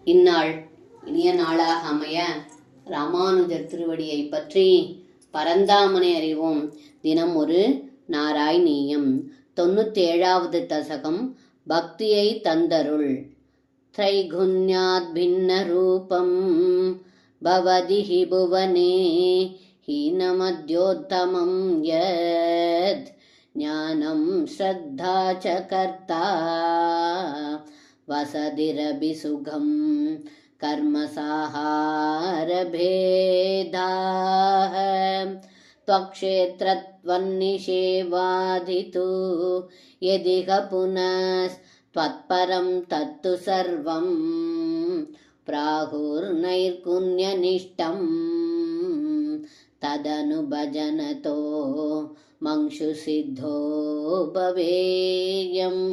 இந்நாள் இனிய நாளாக அமைய ராமானுஜர் திருவடியை பற்றி பரந்தாமனை அறிவோம். தினம் ஒரு நாராயணீயம். 97வது தசகம். பக்தியை தந்தருள். த்ரைகுண்யாத் பின்ன ரூபம் பவதி ஹி புவனே ஹீனமத்யோத்தமம் யத் ஞானம் ஸ்ரத்தா ச கர்த்தா வசதிரபி சுகம் கர்மசாஹாரபேதாः त्वक्षेत्रत्वन्निषेवाधितु यदिह पुनस्त्वत्परं तत्तु सर्वं प्राहुर्नैर्गुण्यनिष्ठं तदनुभजनतो மங்ஷு சித்தோ பவேயம்.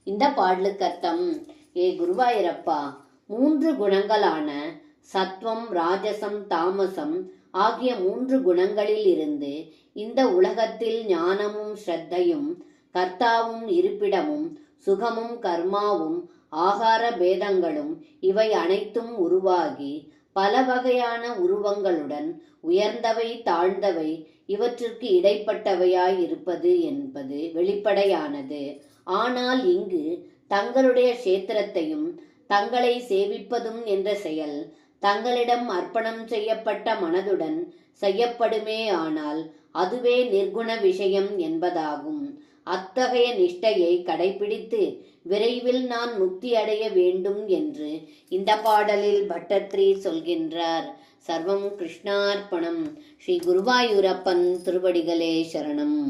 இந்த பாடலுக்கு அர்த்தம்: ஏ குருவாயூரப்பா, 3 குணங்களான சத்வம், ராஜசம், தாமசம் ஆகிய 3 குணங்களில் இருந்து இந்த உலகத்தில் ஞானமும் ஸ்ரத்தையும் கர்த்தாவும் இருப்பிடமும் சுகமும் கர்மாவும் ஆகார பேதங்களும் இவை அனைத்தும் உருவாகி பல வகையான உருவங்களுடன் உயர்ந்தவை தாழ்ந்தவை இவற்றிற்கு இடைப்பட்டவையாய் இருப்பது என்பது வெளிப்படையானது. ஆனால் இங்கு தங்களுடைய கஷேத்திரத்தையும் தங்களை சேவிப்பதும் என்ற செயல் தங்களிடம் அர்ப்பணம் செய்யப்பட்ட மனதுடன் செய்யப்படுமே ஆனால் அதுவே நிர்குண விஷயம் என்பதாகும். அத்தகைய நிஷ்டையை கடைபிடித்து விரைவில் நான் முக்தி அடைய வேண்டும் என்று இந்த பாடலில் பட்டத்ரி சொல்கின்றார். சர்வம் கிருஷ்ணார்ப்பணம். ஸ்ரீ குருவாயூரப்பன் திருவடிகளே சரணம்.